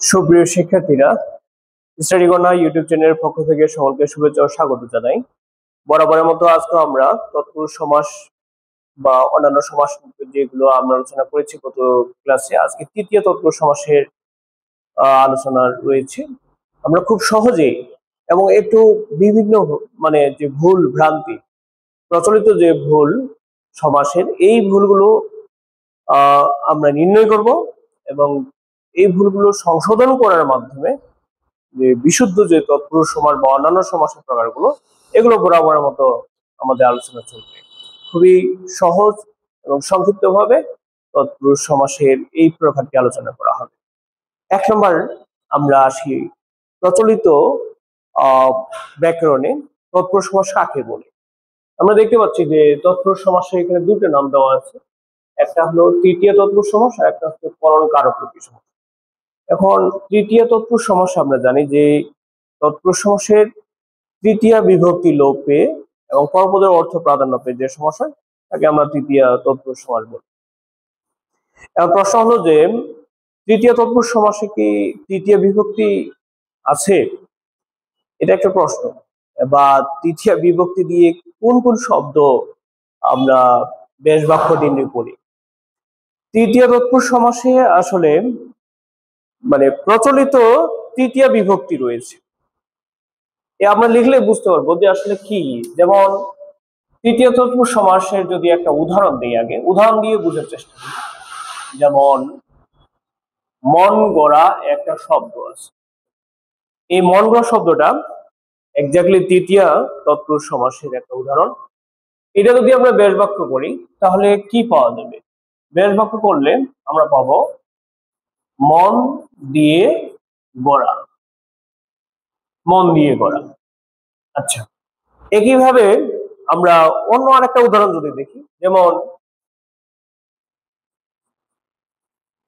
সুপ্রিয় শিক্ষার্থীরা, স্টাডিকর্নার ইউটিউব চ্যানেলের পক্ষ থেকে সকলকে শুভেচ্ছা ও স্বাগত জানাই। বরাবরের মতো আজকে আমরা তৎপুরুষ সমাস বা অন্যান্য সমাস যেগুলো আমরা আলোচনা করেছি গত ক্লাসে, আজকে তৃতীয় তৎপুরুষ সমাসের আলোচনা রয়েছে। আমরা খুব সহজেই এবং একটু বিভিন্ন যে ভুল ভ্রান্তি প্রচলিত যে ভুল সমাসের, এই ভুলগুলো আমরা নির্ণয় করব এবং এই ভুলগুলো সংশোধন করার মাধ্যমে যে বিশুদ্ধ যে তৎপুরুষ সমাস বা অন্যান্য সমাসের প্রকারগুলো, এগুলো বরাবরের মতো আমাদের আলোচনা চলবে। খুবই সহজ এবং সংক্ষিপ্ত ভাবে তৎপুরুষ সমাসের এই প্রকারটি আলোচনা করা হবে। 1 নম্বর আমরা আসি প্রচলিত ব্যাকরণে তৎপুরুষ সমাস কাকে বলে। আমরা দেখতে পাচ্ছি যে তৎপুরুষ সমাসের এখানে দুটো নাম দেওয়া আছে, একটা হলো তৃতীয় তৎপুরুষ সমাস আর একটা হচ্ছে করণ কারকরূপী সমাস। এখন তৃতীয় তৎপুরুষ সমাস আমরা জানি যে তৎপুরুষ সমাসের তৃতীয় বিভক্তি লোপ পেয়ে এবং পরপদের অর্থ প্রাধান্য পেয়ে যে সমাস হয় তাকে আমরা তৃতীয় তৎপুরুষ সমাস বলি। এখন প্রশ্ন হলো যে তৃতীয় তৎপুরুষ সমাসে কি তৃতীয় বিভক্তি আছে? এটা একটা প্রশ্ন। বা তৃতীয় বিভক্তি দিয়ে কোন কোন শব্দ আমরা বেশ বাক্য নির্ণয় করি? তৃতীয় তৎপুরুষ সমাসে আসলে প্রচলিত তৃতীয় বিভক্তি রয়েছে, আমরা লিখলে বুঝতে পারবো যে আসলে কি। যেমন তৃতীয় তৎপুরুষ সমাসের যদি একটা উদাহরণ দিই, আগে উদাহরণ দিয়ে বোঝার চেষ্টা করি। যেমন মন গড়া একটা শব্দ আছে, এই মন গড়া শব্দটা এক্স্যাক্টলি তৃতীয় তৎপুরুষ সমাসের একটা উদাহরণ। এটা যদি আমরা বেশ বাক্য করি তাহলে কি পাওয়া যাবে? বেশ বাক্য করলে আমরা পাবো মন দিয়ে গড়া, মন দিয়ে গড়া। আচ্ছা, একইভাবে আমরা অন্য আরেকটা উদাহরণ যদি দেখি, যেমন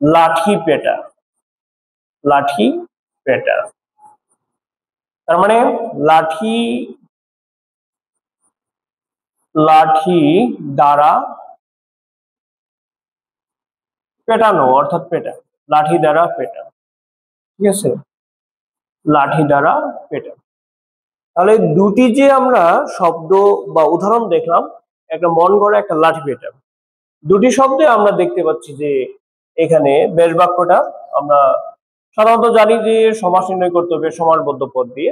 লাঠি পেটা, লাঠি পেটা, তার মানে লাঠি লাঠি দ্বারা পেটানো, অর্থাৎ পেটা, লাঠি দ্বারা পেটা। ঠিক আছে, লাঠি দ্বারা পেটা। তাহলে দুটি যে আমরা শব্দ বা উদাহরণ দেখলাম, একটা মন গড়া, একটা লাঠি পেটা, দুটি শব্দে আমরা দেখতে পাচ্ছি যে এখানে বেশ বাক্যটা আমরা সাধারণত জানি যে সমাস নির্ণয় করতে হবে সমাসবদ্ধ পদ দিয়ে।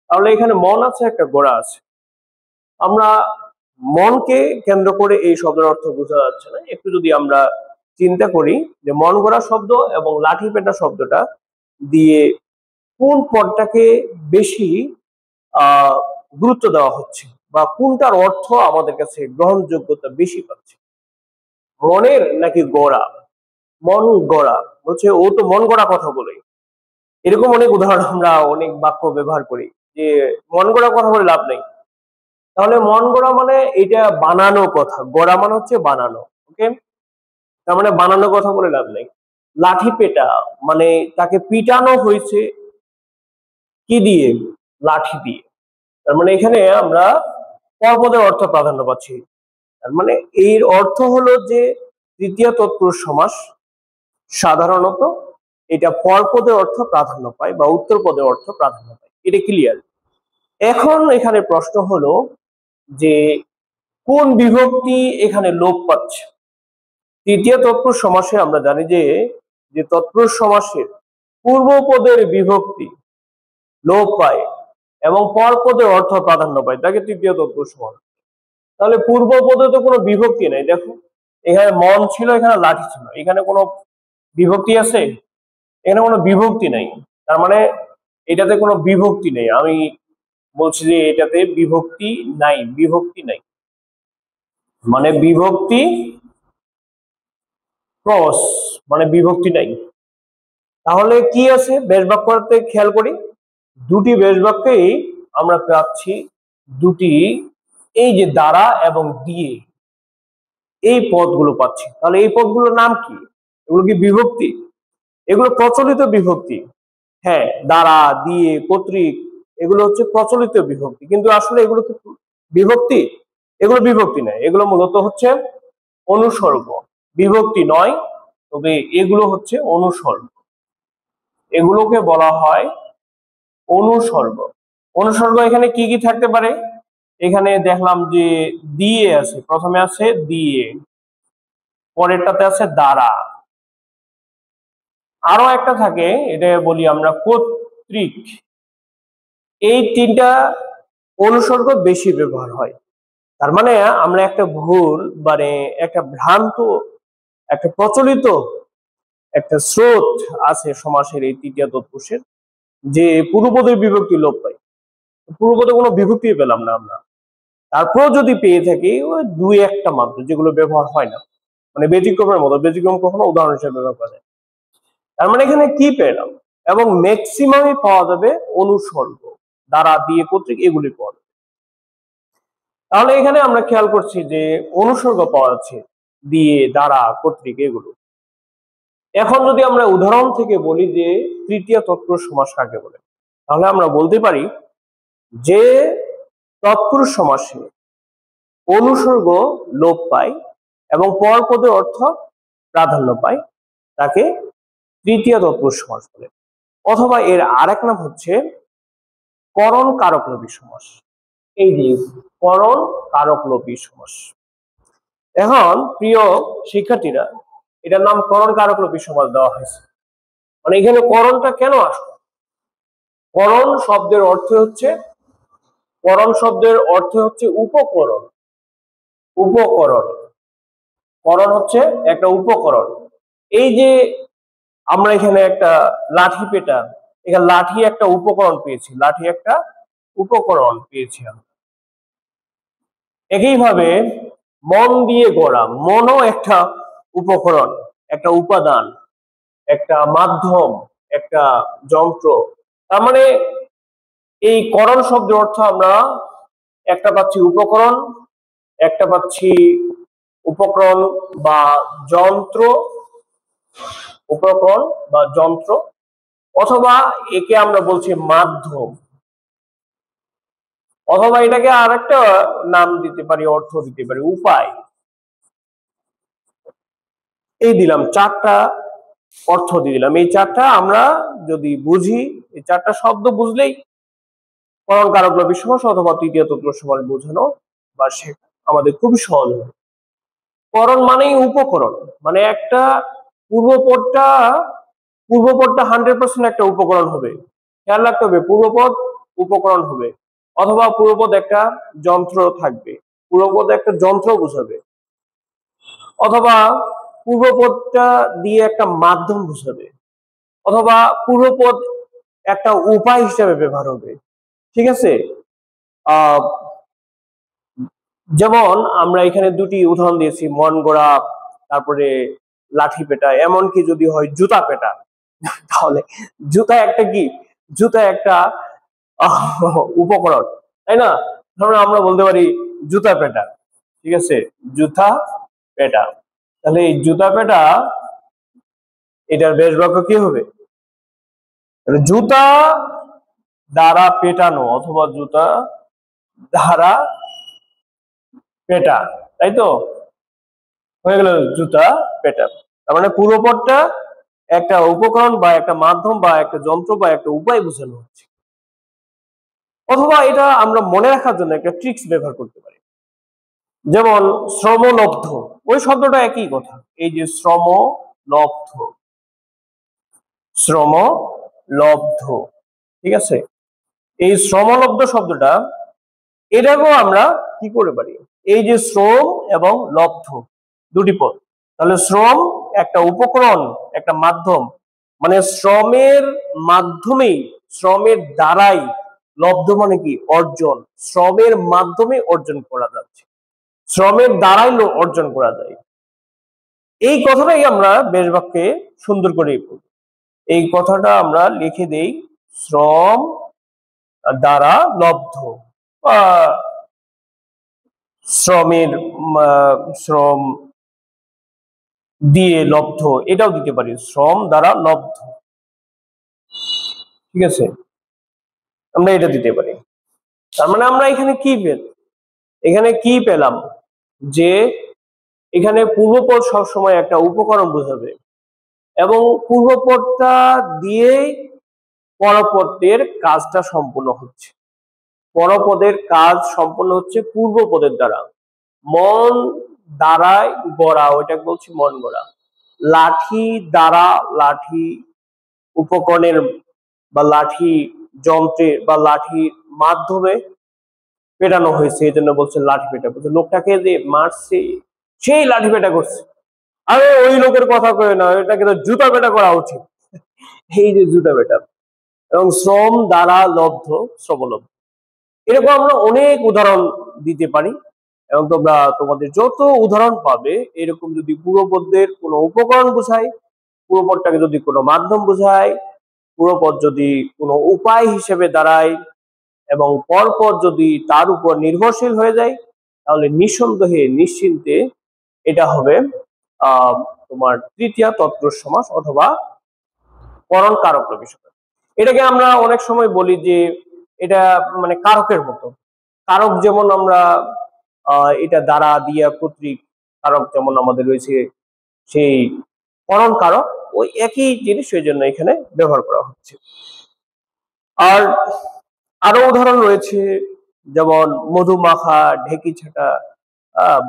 তাহলে এখানে মন আছে, একটা গোড়া আছে। আমরা মনকে কেন্দ্র করে এই শব্দের অর্থ বোঝা যাচ্ছে না, একটু যদি আমরা চিন্তা করি যে মন গড়া শব্দ এবং লাঠি পেটা শব্দটা দিয়ে কোন পদটাকে বেশি গুরুত্ব দেওয়া হচ্ছে বা কোনটার অর্থ আমাদের কাছে গ্রহণযোগ্যতা বেশি পাচ্ছে, মনের নাকি গড়া? মন গড়া হচ্ছে, ও তো মন গড়া কথা বলে। এরকম অনেক উদাহরণ আমরা অনেক বাক্য ব্যবহার করি যে মন গড়া কথা বলে লাভ নেই। তাহলে মন গড়া মানে এটা বানানো কথা, গড়া মানে হচ্ছে বানানো। ওকে, তার মানে বানানো কথা বলে লাভ নেই। লাঠি পেটা মানে তাকে পিটানো হয়েছে কি দিয়ে? লাঠি দিয়ে। তার মানে এখানে আমরা পরপদের অর্থ প্রাধান্য পাচ্ছি। তার মানে এর অর্থ হলো যে তৃতীয় তৎপুরুষ সমাস সাধারণত এটা পরপদের অর্থ প্রাধান্য পায় বা উত্তর পদের অর্থ প্রাধান্য পায়। এটা ক্লিয়ার। এখন এখানে প্রশ্ন হলো যে কোন বিভক্তি এখানে লোপ পাচ্ছে? তৃতীয় তৎপুরুষ সমাসে আমরা জানি যে তৎপুরুষ সমাসের পূর্বপদের বিভক্তি লোপ পায় এবং পরপদের অর্থ প্রাধান্য পায়, তাকে তৃতীয় তৎপুরুষ সমাস। তাহলে পূর্বপদে তো কোনো বিভক্তি নেই। দেখো, এখানে মন ছিল, এখানে লাঠি ছিল, এখানে কোনো বিভক্তি আছে? এখানে কোনো বিভক্তি নেই। তার মানে এটাতে কোনো বিভক্তি নেই। আমি বলছি যে এটাতে বিভক্তি নাই, বিভক্তি নাই মানে বিভক্তি ক্রস মানে বিভক্তি নাই। তাহলে কি আছে বেশ বাক্যতে? খেয়াল করি, দুটি বেশ বাক্যেই আমরা পাচ্ছি দুটি এই যে দ্বারা এবং দিয়ে, এই পদগুলো পাচ্ছি। তাহলে এই পদগুলোর নাম কি? এগুলো কি বিভক্তি? এগুলো প্রচলিত বিভক্তি। হ্যাঁ, দ্বারা, দিয়ে, কর্তৃক, এগুলো হচ্ছে প্রচলিত বিভক্তি। কিন্তু আসলে এগুলো কি বিভক্তি? এগুলো বিভক্তি নয়, এগুলো মূলত হচ্ছে অনুসর্গ, বিভক্তি নয়, তবে এগুলো হচ্ছে অনুসর্গ। এগুলোকে বলা হয় অনুসর্গ। অনুসর্গ এখানে কি কি থাকতে পারে? এখানে দেখলাম যে দিয়ে আছে, প্রথমে আছে দিয়ে, পরেরটাতে আছে দ্বারা, আরো একটা থাকে, এটা বলি আমরা কর্তৃক। এই তিনটা অনুসর্গ বেশি ব্যবহার হয়। তার মানে আমরা একটা ভুল মানে একটা ভ্রান্ত একটা প্রচলিত একটা স্রোত আছে সমাসের এই তৃতীয় তৎপুরুষের, যে পূর্বপদের বিভক্তি লোপ পাই, পূর্বপদে কোনো বিভক্তি পেলাম না আমরা, তারপর যদি পেয়ে থাকি ওই দুই একটা মাত্র যেগুলো ব্যবহার হয় না, মানে ব্যতিক্রমের মতো, ব্যতিক্রম কখনো উদাহরণ হিসেবে ব্যবহার করা যায়। তার মানে এখানে কি পেলাম, এবং ম্যাক্সিমামই পাওয়া যাবে অনুসর্গ, দ্বারা, দিয়ে, কর্তৃক, এগুলি পাওয়া যাবে। তাহলে এখানে আমরা খেয়াল করছি যে অনুসর্গ পাওয়া যাচ্ছে দিয়ে, দ্বারা, কর্তৃক, এগুলো। এখন যদি আমরা উদাহরণ থেকে বলি যে তৃতীয় তৎপুরুষ সমাস কাকে বলে, তাহলে আমরা বলতে পারি যে তৎপুরুষ সমাসে অনুসর্গ লোপ পায় এবং পরপদের অর্থ প্রাধান্য পায়, তাকে তৃতীয় তৎপুরুষ সমাস বলে। অথবা এর আরেক নাম হচ্ছে করণ কারকলোপী সমাস। এই যে করণ কারকলোপী সমাস। এখন প্রিয় শিক্ষার্থীরা, এটার নাম করণ কারকলোপী সমাস দেওয়া হয়েছে। মানে এখানে করণটা কেন আসলো? করণ শব্দের অর্থ হচ্ছে, করণ শব্দের অর্থ হচ্ছে উপকরণ। উপকরণ, করণ হচ্ছে একটা উপকরণ। এই যে আমরা এখানে একটা লাঠি পেটা, এখানে লাঠি একটা উপকরণ পেয়েছি, লাঠি একটা উপকরণ পেয়েছি আমরা। একইভাবে মন দিয়ে গড়া, মনও একটা উপকরণ, একটা উপাদান, একটা মাধ্যম, একটা যন্ত্র। তার মানে এই করণ শব্দের অর্থ আমরা একটা পাচ্ছি উপকরণ, একটা পাচ্ছি উপকরণ বা যন্ত্র, উপকরণ বা যন্ত্র, অথবা একে আমরা বলছি মাধ্যম, অথবা এটাকে আর একটা নাম দিতে পারি, অর্থ দিতে পারি উপায়। এই দিলাম চারটা অর্থ দিয়ে দিলাম। এই চারটা আমরা যদি বুঝি, এই চারটা শব্দ বুঝলেই করণ কারকলোপী সমাস অথবা তৃতীয় তৎপুরুষ সমাস বোঝানো বা শেখা আমাদের খুবই সহজ হবে। করণ মানেই উপকরণ, মানে একটা পূর্বপদটা, পূর্বপদটা 100% একটা উপকরণ হবে। খেয়াল রাখতে হবে পূর্বপদ উপকরণ হবে, অথবা পূর্বপদ একটা যন্ত্র থাকবে, পূর্বপদ একটা যন্ত্র বোঝাবে, অথবা পূর্বপদটা দিয়ে একটা মাধ্যম বোঝাবে, অথবা পূর্বপদ একটা উপায় হিসেবে ব্যবহার হবে। ঠিক আছে? যেমন আমরা এখানে দুটি উদাহরণ দিয়েছি, মন গড়া, তারপরে লাঠি পেটা, এমনকি যদি হয় জুতা পেটা, তাহলে জুতা একটা কি, জুতা একটা উপকরণ, তাই না? ধরুন আমরা বলতে পারি জুতা পেটা, ঠিক আছে, জুতা পেটা। তাহলে এই জুতা পেটা এটার বেশ বাক্য কি হবে? জুতা দ্বারা পেটানো, অথবা জুতা দ্বারা পেটা, তাই তো? হয়ে গেল জুতা পেটা। তার মানে পূর্বপদটা একটা উপকরণ বা একটা মাধ্যম বা একটা যন্ত্র বা একটা উপায় বোঝানো হচ্ছে। অথবা এটা আমরা মনে রাখার জন্য একটা ট্রিক্স ব্যবহার করতে পারি, যেমন শ্রমলব্ধ, ওই শব্দটা একই কথা। এই যে শ্রমলব্ধ, শ্রমলব্ধ, ঠিক আছে? এই শ্রমলব্ধ শব্দটা, এটাকেও আমরা কি করে পারি, এই যে শ্রম এবং লব্ধ দুটি পদ, তাহলে শ্রম একটা উপকরণ, একটা মাধ্যম, মানে শ্রমের মাধ্যমেই, শ্রমের দ্বারাই, লব্ধ মানে কি অর্জন, শ্রমের মাধ্যমে অর্জন করা যাচ্ছে, শ্রমের দ্বারাই অর্জন করা যায়। এই কথাটাই আমরা বেশ বাক্যে সুন্দর করে পড়ব। এই কথাটা আমরা লিখে দেই, শ্রম দ্বারা লব্ধ, বা শ্রমের শ্রম দিয়ে লব্ধ, এটাও দিতে পারি, শ্রম দ্বারা লব্ধ, ঠিক আছে, আমরা এটা দিতে পারি। তার মানে আমরা এখানে কি এখানে কি পেলাম, যে এখানে পূর্বপদ সবসময় একটা উপকরণ বোঝাবে এবং পূর্বপদটা দিয়েই পরপদের কাজটা সম্পূর্ণ হচ্ছে। পরপদের কাজ সম্পূর্ণ হচ্ছে পূর্বপদের দ্বারা। মন দ্বারায় গড়া, ওইটা বলছি মন গড়া। লাঠি দ্বারা, লাঠি উপকরণের বা লাঠি যন্ত্রের বা লাঠির মাধ্যমে পেটানো হয়েছে, এই জন্য বলছে লাঠি পেটা। বলছে লোকটাকে যে মারছে সেই লাঠি পেটা করছে। আরে ওই লোকের কথা কয়ে না, এটাকে তো জুতা পেটা করা উচিত। এই যে জুতা পেটা। এবং শ্রম দ্বারা লব্ধ, শ্রমলব্ধ। এরকম আমরা অনেক উদাহরণ দিতে পারি এবং তোমরা তোমাদের যত উদাহরণ পাবে এরকম যদি পূর্বপদের কোনো উপকরণ বোঝায়, পূর্বপদটাকে যদি কোনো মাধ্যম বোঝায়, পূর্বপদ যদি কোনো উপায় হিসেবে দাঁড়ায় এবং পরপদ যদি তার উপর নির্ভরশীল হয়ে যায়, তাহলে নিঃসন্দেহে নিশ্চিন্তে এটা হবে তোমার তৃতীয়া তৎপুরুষ সমাস অথবা করণ কারক রূপী সমাস। এটাকে আমরা অনেক সময় বলি যে এটা মানে কারকের মতো। কারক যেমন আমরা এটা দ্বারা দিয়া কর্তৃক কারক যেমন আমাদের রয়েছে, সেই করণ কারক ওই একই জিনিস, সেই জন্য এখানে ব্যবহার করা হচ্ছে। আর আরো উদাহরণ রয়েছে, যেমন মধু মাখা, ঢেকি ছাটা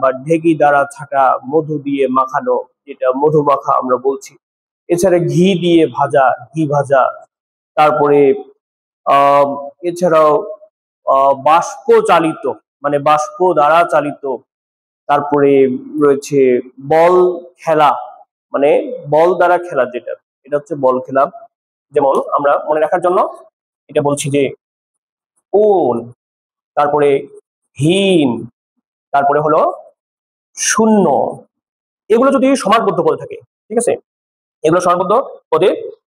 বা ঢেকি দ্বারা ছাটা, মধু দিয়ে মাখানো, যেটা মধু মাখা আমরা বলছি। এছাড়া ঘি দিয়ে ভাজা, ঘি ভাজা। তারপরে এছাড়াও বাষ্প চালিত, মানে বাষ্প দ্বারা চালিত। তারপরে রয়েছে বল খেলা, মানে বল দ্বারা খেলা, যেটা এটা হচ্ছে বল খেলা। যেমন আমরা মনে রাখার জন্য এটা বলছি যে কোন, তারপরে হীন, তারপরে হলো শূন্য। এগুলো যদি সমাসবদ্ধ পদে থাকে, ঠিক আছে, এগুলো সমাসবদ্ধ পদে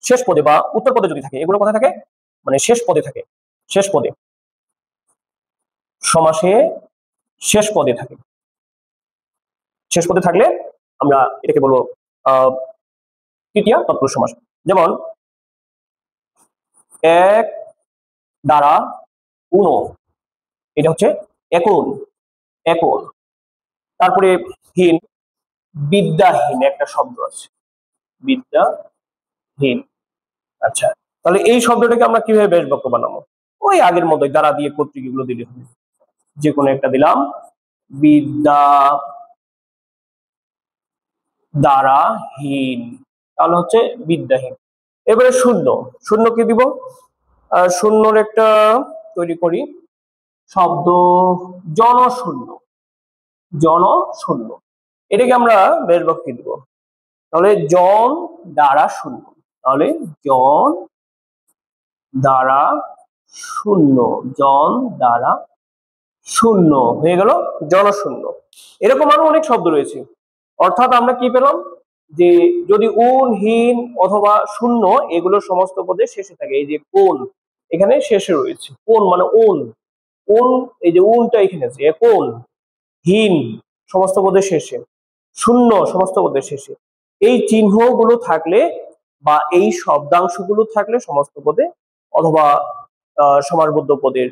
শেষ পদে বা উত্তর পদে যদি থাকে, এগুলো কোথায় থাকে, মানে শেষ পদে থাকে। শেষ পদে, সমাসে শেষ পদে থাকে। শেষ পদে থাকলে আমরা এটাকে বলবো তৃতীয়া তৎপুরুষ সমাস। যেমন এক দ্বারা উনো, এটা হচ্ছে একন, একন। তারপরে হীন, বিদ্যাহীন একটা শব্দ আছে, বিদ্যাহীন। আচ্ছা, তাহলে এই শব্দটাকে আমরা কিভাবে বেশ বাক্য বানাবো? ওই আগের মতোই দ্বারা দিয়ে কর্তৃক এগুলো দিলে হবে। যে কোনো একটা দিলাম, বিদ্যা দ্বারাহীন, তাহলে হচ্ছে বিদ্যাহীন। এবারে শূন্য, শূন্য কি দিব? শূন্যর একটা তৈরি করি শব্দ, জনশূন্য, জনশূন্য। এটাকে আমরা বেশ বাক্যে দিব। তাহলে জন দ্বারা শূন্য, তাহলে জন দ্বারা শূন্য, জন দ্বারা শূন্য হয়ে গেল জনশূন্য। এরকম আরো অনেক শব্দ রয়েছে। অর্থাৎ আমরা কি পেলাম, যে যদি উন, হীন অথবা শূন্য এগুলো সমস্ত পদে শেষে থাকে। এই যে কোন এখানে শেষে রয়েছে, কোন মানে উন, উন, এই যে উনটা এখানে আছে, কোন, হীন সমস্ত পদের শেষে, শূন্য সমস্ত পদের শেষে। এই চিহ্নগুলো থাকলে বা এই শব্দাংশগুলো থাকলে সমস্ত পদে অথবা সমাসবদ্ধ পদের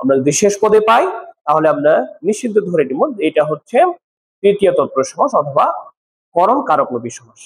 আমরা যদি শেষ পদে পাই, তাহলে আমরা নিশ্চিন্ত ধরে নিব এটা হচ্ছে তৃতীয় তৎপুরুষ সমাস অথবা করণ কারক রূপী সমাস।